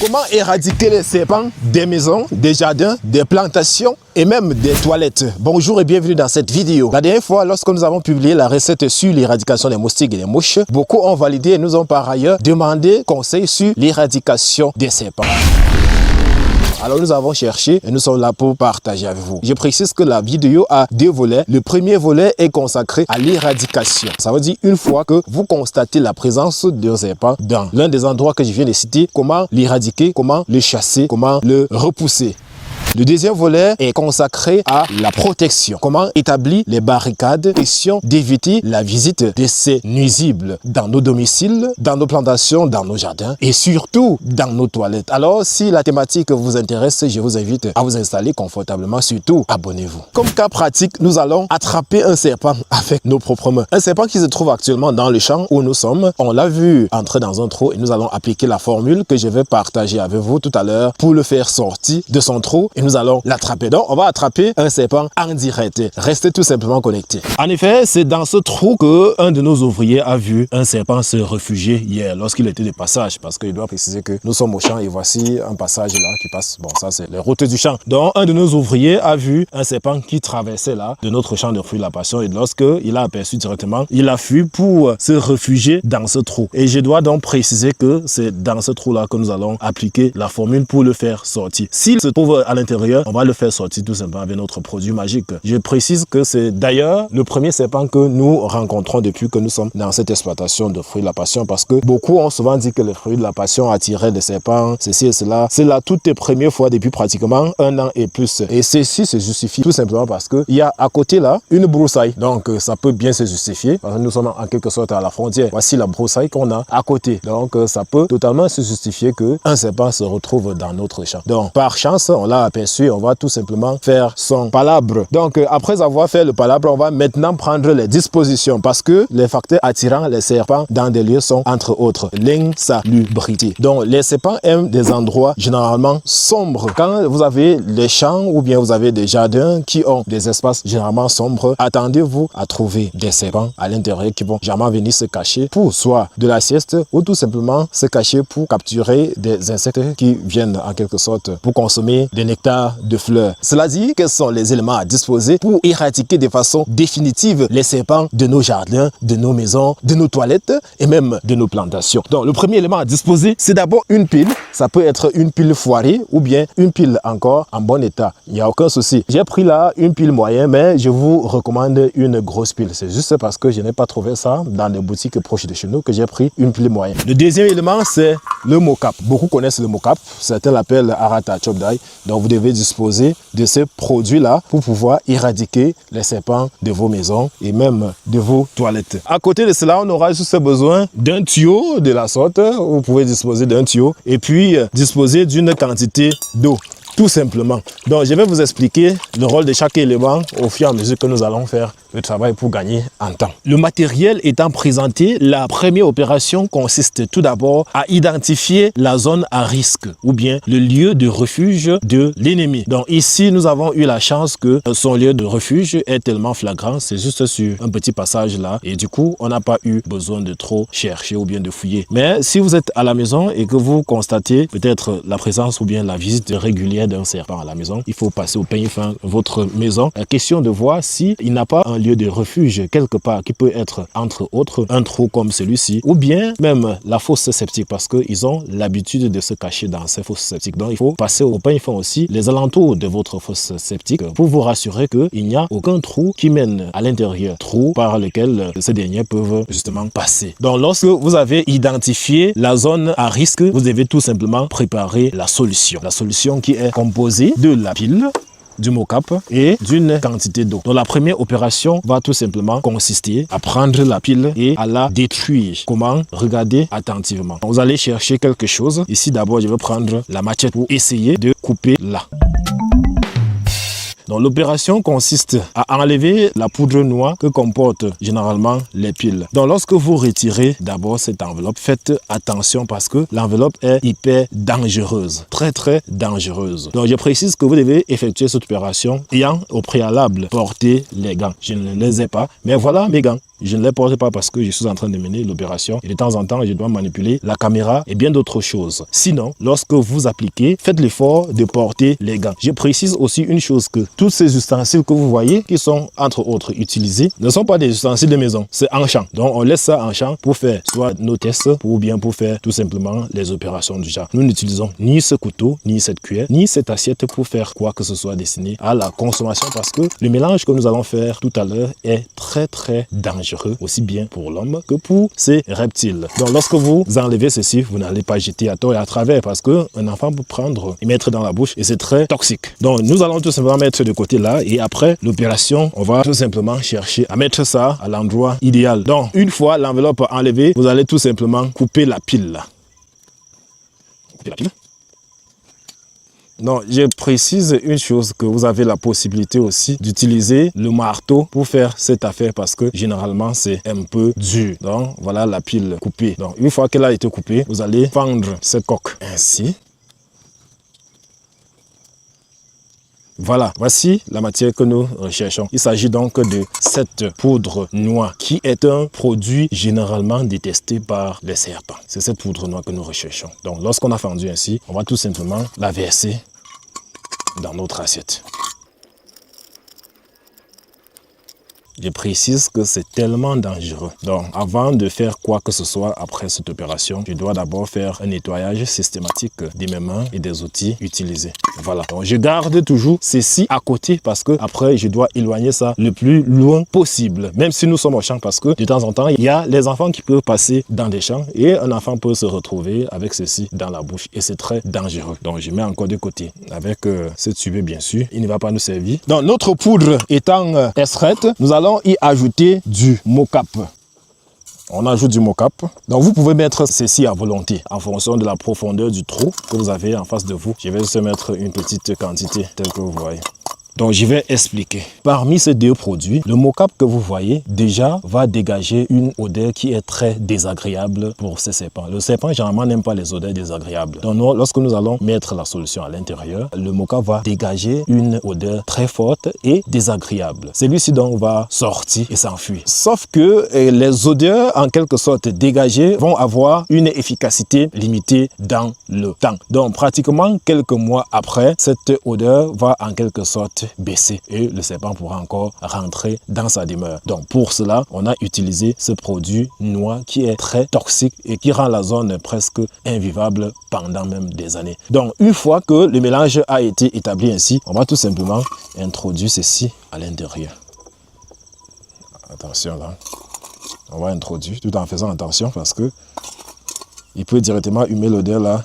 Comment éradiquer les serpents des maisons, des jardins, des plantations et même des toilettes? Bonjour et bienvenue dans cette vidéo. La dernière fois, lorsque nous avons publié la recette sur l'éradication des moustiques et des mouches, beaucoup ont validé et nous ont par ailleurs demandé conseil sur l'éradication des serpents. Alors nous avons cherché et nous sommes là pour partager avec vous. Je précise que la vidéo a deux volets. Le premier volet est consacré à l'éradication. Ça veut dire une fois que vous constatez la présence d'un serpent dans l'un des endroits que je viens de citer, comment l'éradiquer, comment le chasser, comment le repousser. Le deuxième volet est consacré à la protection. Comment établir les barricades, question d'éviter la visite de ces nuisibles dans nos domiciles, dans nos plantations, dans nos jardins et surtout dans nos toilettes. Alors, si la thématique vous intéresse, je vous invite à vous installer confortablement. Surtout, abonnez-vous. Comme cas pratique, nous allons attraper un serpent avec nos propres mains. Un serpent qui se trouve actuellement dans le champ où nous sommes. On l'a vu entrer dans un trou et nous allons appliquer la formule que je vais partager avec vous tout à l'heure pour le faire sortir de son trou. Et nous allons l'attraper. Donc, on va attraper un serpent en direct. Restez tout simplement connectés. En effet, c'est dans ce trou que un de nos ouvriers a vu un serpent se réfugier hier lorsqu'il était de passage. Parce qu'il doit préciser que nous sommes au champ et voici un passage là qui passe. Bon, ça, c'est les routes du champ. Donc, un de nos ouvriers a vu un serpent qui traversait là de notre champ de fruits de la passion. Et lorsqu'il a aperçu directement, il a fui pour se réfugier dans ce trou. Et je dois donc préciser que c'est dans ce trou là que nous allons appliquer la formule pour le faire sortir. S'il se trouve à l'intérieur, on va le faire sortir tout simplement avec notre produit magique. Je précise que c'est d'ailleurs le premier serpent que nous rencontrons depuis que nous sommes dans cette exploitation de fruits de la passion, parce que beaucoup ont souvent dit que les fruits de la passion attiraient des serpents, ceci et cela. C'est la toute première fois depuis pratiquement 1 an et plus. Et ceci se justifie tout simplement parce qu'il y a à côté là une broussaille. Donc ça peut bien se justifier parce que nous sommes en quelque sorte à la frontière. Voici la broussaille qu'on a à côté. Donc ça peut totalement se justifier qu'un serpent se retrouve dans notre champ. Donc par chance, on l'a aperçu. On va tout simplement faire son palabre. Donc, après avoir fait le palabre, on va maintenant prendre les dispositions parce que les facteurs attirant les serpents dans des lieux sont, entre autres, l'insalubrité. Donc, les serpents aiment des endroits généralement sombres. Quand vous avez les champs ou bien vous avez des jardins qui ont des espaces généralement sombres, attendez-vous à trouver des serpents à l'intérieur qui vont jamais venir se cacher pour soit de la sieste ou tout simplement se cacher pour capturer des insectes qui viennent en quelque sorte pour consommer des nectars de fleurs. Cela dit, quels sont les éléments à disposer pour éradiquer de façon définitive les serpents de nos jardins, de nos maisons, de nos toilettes et même de nos plantations. Donc, le premier élément à disposer, c'est d'abord une pile. Ça peut être une pile foirée ou bien une pile encore en bon état. Il n'y a aucun souci. J'ai pris là une pile moyenne, mais je vous recommande une grosse pile. C'est juste parce que je n'ai pas trouvé ça dans les boutiques proches de chez nous que j'ai pris une pile moyenne. Le deuxième élément, c'est le mocap. Beaucoup connaissent le mocap. Certains l'appellent Arata Chopdai. Donc, vous devez disposer de ces produits-là pour pouvoir éradiquer les serpents de vos maisons et même de vos toilettes. À côté de cela, on aura juste besoin d'un tuyau de la sorte. Vous pouvez disposer d'un tuyau et puis disposer d'une quantité d'eau. Tout simplement. Donc, je vais vous expliquer le rôle de chaque élément au fur et à mesure que nous allons faire le travail pour gagner en temps. Le matériel étant présenté, la première opération consiste tout d'abord à identifier la zone à risque ou bien le lieu de refuge de l'ennemi. Donc ici, nous avons eu la chance que son lieu de refuge est tellement flagrant, c'est juste sur un petit passage là et du coup, on n'a pas eu besoin de trop chercher ou bien de fouiller. Mais si vous êtes à la maison et que vous constatez peut-être la présence ou bien la visite régulière d'un serpent à la maison, il faut passer au peigne fin votre maison. La question de voir s'il n'a pas un lieu de refuge quelque part qui peut être entre autres un trou comme celui-ci ou bien même la fosse septique parce qu'ils ont l'habitude de se cacher dans ces fosses septiques. Donc il faut passer au peigne fin aussi les alentours de votre fosse septique pour vous rassurer qu'il n'y a aucun trou qui mène à l'intérieur, trou par lequel ces derniers peuvent justement passer. Donc lorsque vous avez identifié la zone à risque, vous devez tout simplement préparer la solution. La solution qui est composée de la pile, du mocap et d'une quantité d'eau. Donc la première opération va tout simplement consister à prendre la pile et à la détruire. Comment? Regardez attentivement. Vous allez chercher quelque chose. Ici d'abord je vais prendre la machette pour essayer de couper là. Donc l'opération consiste à enlever la poudre noire que comportent généralement les piles. Donc lorsque vous retirez d'abord cette enveloppe, faites attention parce que l'enveloppe est hyper dangereuse, très dangereuse. Donc je précise que vous devez effectuer cette opération ayant au préalable porté les gants. Je ne les ai pas, mais voilà mes gants. je ne les porte pas parce que je suis en train de mener l'opération et de temps en temps, je dois manipuler la caméra et bien d'autres choses. Sinon, lorsque vous appliquez, faites l'effort de porter les gants. Je précise aussi une chose que tous ces ustensiles que vous voyez, qui sont entre autres utilisés, ne sont pas des ustensiles de maison, c'est en champ. Donc, on laisse ça en champ pour faire soit nos tests ou bien pour faire tout simplement les opérations du genre. Nous n'utilisons ni ce couteau, ni cette cuillère, ni cette assiette pour faire quoi que ce soit destiné à la consommation parce que le mélange que nous allons faire tout à l'heure est très dangereux, aussi bien pour l'homme que pour ces reptiles. Donc lorsque vous enlevez ceci, vous n'allez pas jeter à tort et à travers parce qu'un enfant peut prendre et mettre dans la bouche et c'est très toxique. Donc nous allons tout simplement mettre de côté là et après l'opération, on va tout simplement chercher à mettre ça à l'endroit idéal. Donc une fois l'enveloppe enlevée, vous allez tout simplement couper la pile là. Couper la pile. Non, je précise une chose que vous avez la possibilité aussi d'utiliser le marteau pour faire cette affaire parce que généralement c'est un peu dur. Donc voilà la pile coupée. Donc une fois qu'elle a été coupée, vous allez fendre cette coque ainsi. Voilà, voici la matière que nous recherchons. Il s'agit donc de cette poudre noire qui est un produit généralement détesté par les serpents. C'est cette poudre noire que nous recherchons. Donc lorsqu'on a fendu ainsi, on va tout simplement la verser dans notre assiette. Je précise que c'est tellement dangereux. Donc, avant de faire quoi que ce soit après cette opération, je dois d'abord faire un nettoyage systématique de mes mains et des outils utilisés. Voilà. Donc, je garde toujours ceci à côté parce que après, je dois éloigner ça le plus loin possible. Même si nous sommes au champ parce que de temps en temps, il y a les enfants qui peuvent passer dans des champs et un enfant peut se retrouver avec ceci dans la bouche et c'est très dangereux. Donc, je mets encore de côté avec cette tube bien sûr. Il ne va pas nous servir. Donc, notre poudre étant extraite, nous allons y ajouter du mocap. On ajoute du mocap. Donc vous pouvez mettre ceci à volonté en fonction de la profondeur du trou que vous avez en face de vous. Je vais juste mettre une petite quantité telle que vous voyez. Donc je vais expliquer. Parmi ces deux produits, le mocap que vous voyez déjà va dégager une odeur qui est très désagréable pour ces serpents. Le serpent généralement n'aime pas les odeurs désagréables. Donc nous, lorsque nous allons mettre la solution à l'intérieur, le mocap va dégager une odeur très forte et désagréable. Celui-ci donc va sortir et s'enfuir. Sauf que les odeurs en quelque sorte dégagées vont avoir une efficacité limitée dans le temps. Donc pratiquement quelques mois après, cette odeur va en quelque sorte baisser et le serpent pourra encore rentrer dans sa demeure. Donc pour cela, on a utilisé ce produit noir qui est très toxique et qui rend la zone presque invivable pendant même des années. Donc une fois que le mélange a été établi ainsi, on va tout simplement introduire ceci à l'intérieur. Attention là, on va introduire tout en faisant attention parce que il peut directement humer l'odeur là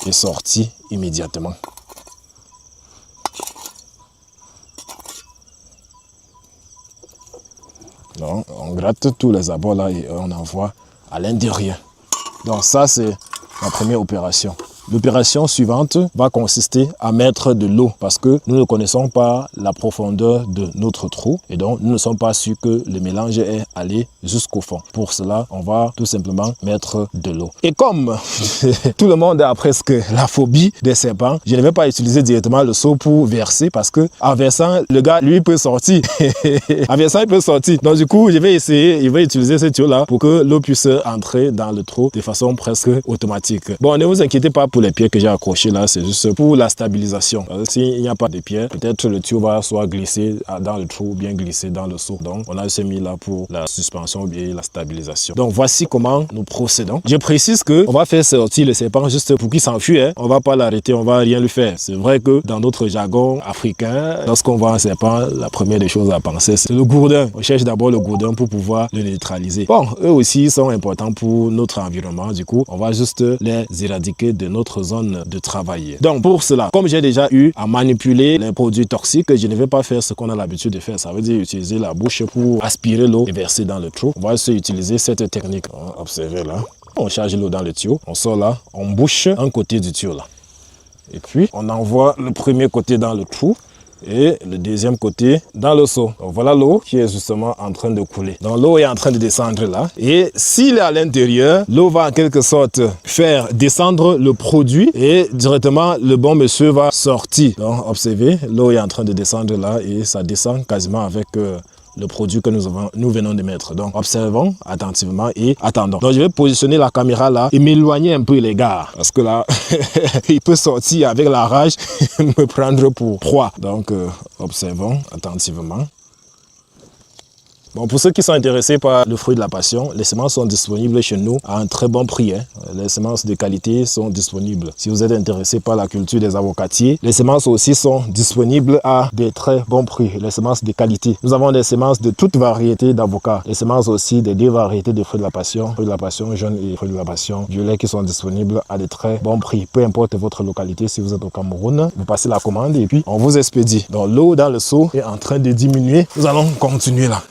et sortir immédiatement. Donc, on gratte tous les abords là et on envoie à l'intérieur. Donc ça, c'est la première opération. L'opération suivante va consister à mettre de l'eau parce que nous ne connaissons pas la profondeur de notre trou et donc nous ne sommes pas sûrs que le mélange est allé jusqu'au fond. Pour cela, on va tout simplement mettre de l'eau. Et comme tout le monde a presque la phobie des serpents, je ne vais pas utiliser directement le seau pour verser parce que en versant, le gars, lui, peut sortir. En versant, il peut sortir. Donc du coup, je vais utiliser ce tuyau-là pour que l'eau puisse entrer dans le trou de façon presque automatique. Bon, ne vous inquiétez pas pour les pierres que j'ai accrochées là, c'est juste pour la stabilisation. S'il n'y a pas de pierres, peut-être le tuyau va soit glisser dans le trou ou bien glisser dans le seau. Donc on a ce mis là pour la suspension et la stabilisation. Donc voici comment nous procédons. Je précise que on va faire sortir le serpent juste pour qu'il s'enfuit. Hein. On va pas l'arrêter, on va rien lui faire. C'est vrai que dans notre jargon africain, lorsqu'on voit un serpent, la première des choses à penser, c'est le gourdin. On cherche d'abord le gourdin pour pouvoir le neutraliser. Bon, eux aussi sont importants pour notre environnement. Du coup, on va juste les éradiquer de notre zone de travail. Donc pour cela, comme j'ai déjà eu à manipuler les produits toxiques, je ne vais pas faire ce qu'on a l'habitude de faire. Ça veut dire utiliser la bouche pour aspirer l'eau et verser dans le trou. On va aussi utiliser cette technique. Observez là. On charge l'eau dans le tuyau. On sort là. On bouche un côté du tuyau là. Et puis on envoie le premier côté dans le trou et le deuxième côté dans le seau. Donc voilà l'eau qui est justement en train de couler. Donc l'eau est en train de descendre là. Et s'il est à l'intérieur, l'eau va en quelque sorte faire descendre le produit et directement le bon monsieur va sortir. Donc observez, l'eau est en train de descendre là et ça descend quasiment avec le produit que nous venons de mettre. Donc, observons attentivement et attendons. Donc, je vais positionner la caméra là et m'éloigner un peu, les gars. Parce que là, il peut sortir avec la rage et me prendre pour proie. Donc, observons attentivement. Bon, pour ceux qui sont intéressés par le fruit de la passion, les semences sont disponibles chez nous à un très bon prix. Les semences de qualité sont disponibles. Si vous êtes intéressé par la culture des avocatiers, les semences aussi sont disponibles à des très bons prix. Les semences de qualité. Nous avons des semences de toute variété d'avocats. Les semences aussi des deux variétés de fruits de la passion jaune et fruits de la passion violet qui sont disponibles à de très bons prix. Peu importe votre localité, si vous êtes au Cameroun, vous passez la commande et puis on vous expédie. Donc l'eau dans le seau est en train de diminuer. Nous allons continuer là.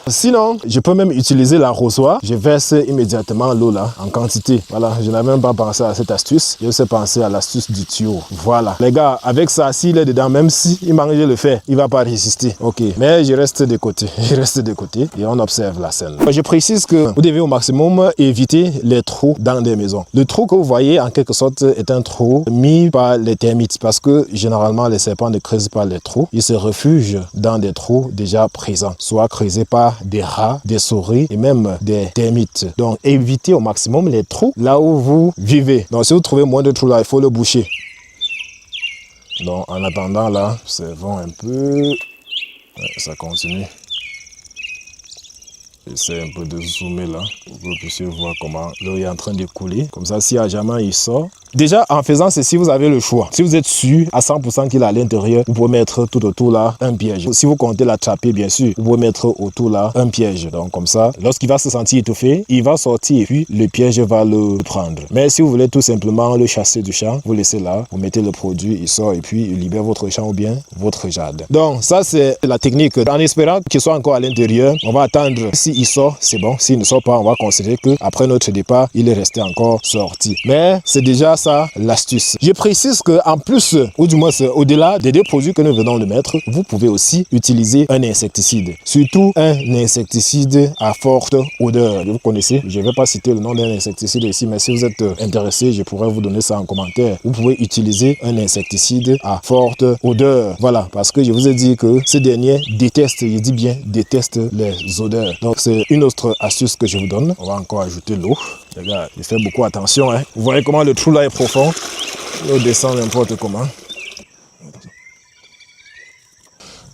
Sinon, je peux même utiliser l'arrosoir. Je verse immédiatement l'eau là, en quantité. Voilà, je n'avais même pas pensé à cette astuce. J'ai aussi pensé à l'astuce du tuyau. Voilà. Les gars, avec ça, s'il est dedans, même s'il manque le fer, il ne va pas résister. Ok, mais je reste de côté. Je reste de côté et on observe la scène. Je précise que vous devez au maximum éviter les trous dans des maisons. Le trou que vous voyez, en quelque sorte, est un trou mis par les termites parce que généralement, les serpents ne creusent pas les trous. Ils se réfugient dans des trous déjà présents, soit creusés par des rats, des souris et même des termites. Donc, évitez au maximum les trous là où vous vivez. Donc, si vous trouvez moins de trous là, il faut le boucher. Donc, en attendant là, observons un peu. Ça continue. J'essaie un peu de zoomer là pour que vous puissiez voir comment l'eau est en train de couler. Comme ça, si à jamais il sort. Déjà, en faisant ceci, vous avez le choix. Si vous êtes sûr à 100% qu'il est à l'intérieur, vous pouvez mettre tout autour là un piège. Si vous comptez l'attraper, bien sûr, vous pouvez mettre autour là un piège. Donc comme ça, lorsqu'il va se sentir étouffé, il va sortir et puis le piège va le prendre. Mais si vous voulez tout simplement le chasser du champ, vous laissez là, vous mettez le produit, il sort et puis il libère votre champ ou bien votre jardin. Donc ça, c'est la technique. En espérant qu'il soit encore à l'intérieur, on va attendre. S'il sort, c'est bon. S'il ne sort pas, on va considérer qu'après notre départ, il est resté encore sorti. Mais c'est déjà ça l'astuce. Je précise que en plus, ou du moins au-delà des deux produits que nous venons de mettre, vous pouvez aussi utiliser un insecticide. Surtout un insecticide à forte odeur. Vous connaissez, je ne vais pas citer le nom d'un insecticide ici, mais si vous êtes intéressé, je pourrais vous donner ça en commentaire. Vous pouvez utiliser un insecticide à forte odeur. Voilà, parce que je vous ai dit que ces derniers détestent, je dis bien détestent les odeurs. Donc c'est une autre astuce que je vous donne. On va encore ajouter l'eau. Les gars, il fait beaucoup attention. Vous voyez comment le trou là est profond. L'eau descend n'importe comment.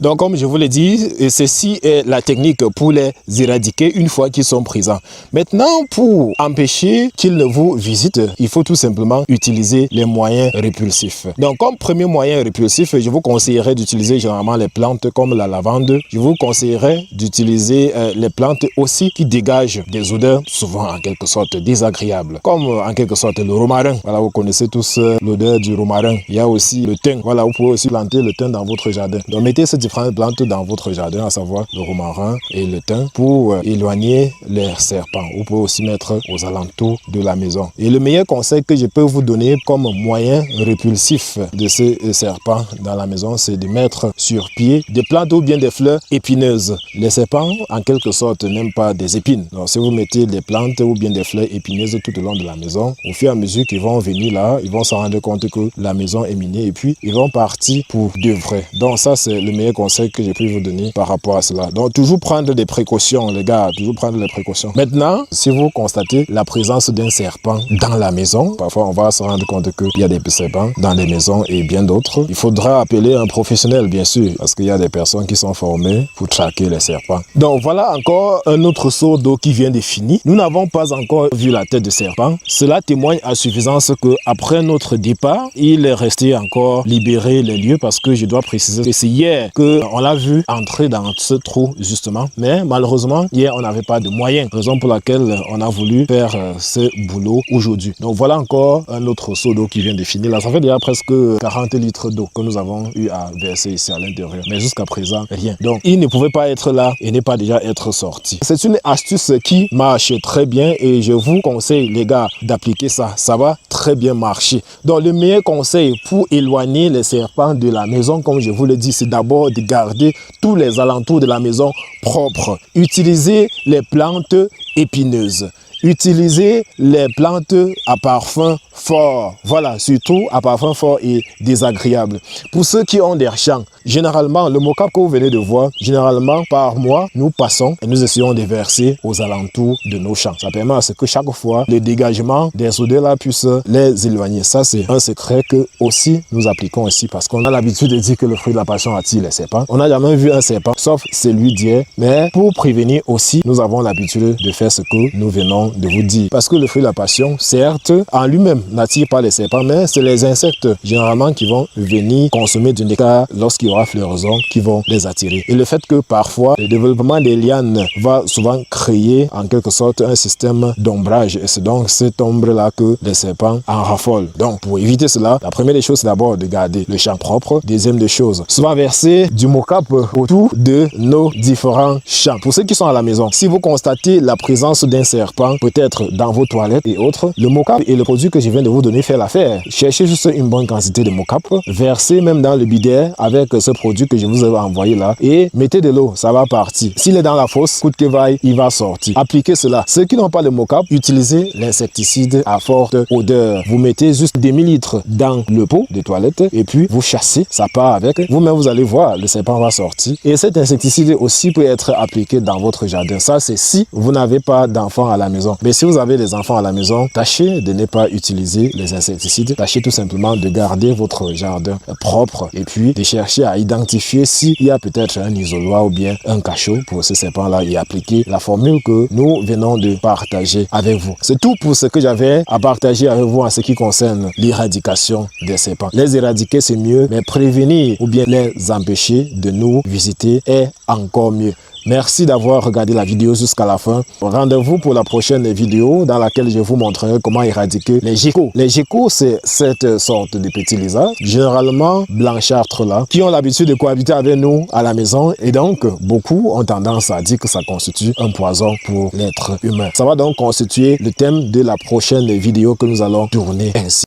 Donc, comme je vous l'ai dit, ceci est la technique pour les éradiquer une fois qu'ils sont présents. Maintenant, pour empêcher qu'ils ne vous visitent, il faut tout simplement utiliser les moyens répulsifs. Donc, comme premier moyen répulsif, je vous conseillerais d'utiliser généralement les plantes comme la lavande. Je vous conseillerais d'utiliser les plantes aussi qui dégagent des odeurs souvent en quelque sorte désagréables. Comme en quelque sorte le romarin. Voilà, vous connaissez tous l'odeur du romarin. Il y a aussi le thym. Voilà, vous pouvez aussi planter le thym dans votre jardin. Donc, mettez ces différentes plantes dans votre jardin, à savoir le romarin et le thym, pour éloigner les serpents. Vous pouvez aussi mettre aux alentours de la maison. Et le meilleur conseil que je peux vous donner comme moyen répulsif de ces serpents dans la maison, c'est de mettre sur pied des plantes ou bien des fleurs épineuses. Les serpents, en quelque sorte, n'aiment pas des épines. Donc, si vous mettez des plantes ou bien des fleurs épineuses tout au long de la maison, au fur et à mesure qu'ils vont venir là, ils vont se rendre compte que la maison est minée et puis ils vont partir pour de vrai. Donc, ça, c'est le meilleur conseil que je peux vous donner par rapport à cela. Donc, toujours prendre des précautions, les gars, toujours prendre des précautions. Maintenant, si vous constatez la présence d'un serpent dans la maison, parfois on va se rendre compte qu'il y a des serpents dans les maisons et bien d'autres, il faudra appeler un professionnel, bien sûr, parce qu'il y a des personnes qui sont formées pour traquer les serpents. Donc, voilà encore un autre seau d'eau qui vient de finir. Nous n'avons pas encore vu la tête de serpent. Cela témoigne à suffisance que après notre départ, il est resté encore libéré les lieux parce que je dois préciser que c'est hier qu'on l'a vu entrer dans ce trou justement, mais malheureusement hier on n'avait pas de moyens, raison pour laquelle on a voulu faire ce boulot aujourd'hui. Donc voilà encore un autre seau d'eau qui vient de finir là. Ça fait déjà presque 40 litres d'eau que nous avons eu à verser ici à l'intérieur, mais jusqu'à présent rien. Donc il ne pouvait pas être là et n'est pas déjà être sorti. C'est une astuce qui marche très bien et je vous conseille les gars d'appliquer ça. Ça va très bien marcher. Donc le meilleur conseil pour éloigner les serpents de la maison, comme je vous le dis, c'est d'abord de garder tous les alentours de la maison propres. Utilisez les plantes épineuses. Utilisez les plantes à parfum fort. Voilà, surtout à parfum fort et désagréable. Pour ceux qui ont des champs, généralement, le mocap que vous venez de voir, généralement, par mois, nous passons et nous essayons de verser aux alentours de nos champs. Ça permet à ce que chaque fois, le dégagement des odeurs là puisse les éloigner. Ça, c'est un secret que aussi nous appliquons ici parce qu'on a l'habitude de dire que le fruit de la passion attire les serpents. On n'a jamais vu un serpent, sauf celui d'hier. Mais pour prévenir aussi, nous avons l'habitude de faire ce que nous venons de vous dire. Parce que le fruit de la passion, certes, en lui-même, n'attire pas les serpents, mais c'est les insectes, généralement, qui vont venir consommer du nectar lorsqu'il y aura floraison, qui vont les attirer. Et le fait que parfois, le développement des lianes va souvent créer, en quelque sorte, un système d'ombrage. Et c'est donc cette ombre-là que les serpents en raffolent. Donc, pour éviter cela, la première des choses, c'est d'abord de garder le champ propre. Deuxième des choses, souvent verser du mocap autour de nos différents champs. Pour ceux qui sont à la maison, si vous constatez la présence d'un serpent, peut-être dans vos toilettes et autres, le mocap et le produit que je viens de vous donner fait l'affaire. Cherchez juste une bonne quantité de mocap, versez même dans le bidet avec ce produit que je vous ai envoyé là et mettez de l'eau, ça va partir. S'il est dans la fosse, coûte que vaille, il va sortir. Appliquez cela. Ceux qui n'ont pas de mocap, utilisez l'insecticide à forte odeur. Vous mettez juste des millilitres dans le pot de toilette et puis vous chassez, ça part avec. Vous-même, vous allez voir, le serpent va sortir. Et cet insecticide aussi peut être appliqué dans votre jardin. Ça, c'est si vous n'avez pas d'enfants à la maison. Mais si vous avez des enfants à la maison, tâchez de ne pas utiliser les insecticides. Tâchez tout simplement de garder votre jardin propre et puis de chercher à identifier s'il y a peut-être un isoloir ou bien un cachot pour ce serpent-là et appliquer la formule que nous venons de partager avec vous. C'est tout pour ce que j'avais à partager avec vous en ce qui concerne l'éradication des serpents. Les éradiquer, c'est mieux, mais prévenir ou bien les empêcher de nous visiter est encore mieux. Merci d'avoir regardé la vidéo jusqu'à la fin. Rendez-vous pour la prochaine vidéo dans laquelle je vous montrerai comment éradiquer les geckos. Les geckos, c'est cette sorte de petits lézards, généralement blanchâtres là, qui ont l'habitude de cohabiter avec nous à la maison et donc beaucoup ont tendance à dire que ça constitue un poison pour l'être humain. Ça va donc constituer le thème de la prochaine vidéo que nous allons tourner ainsi.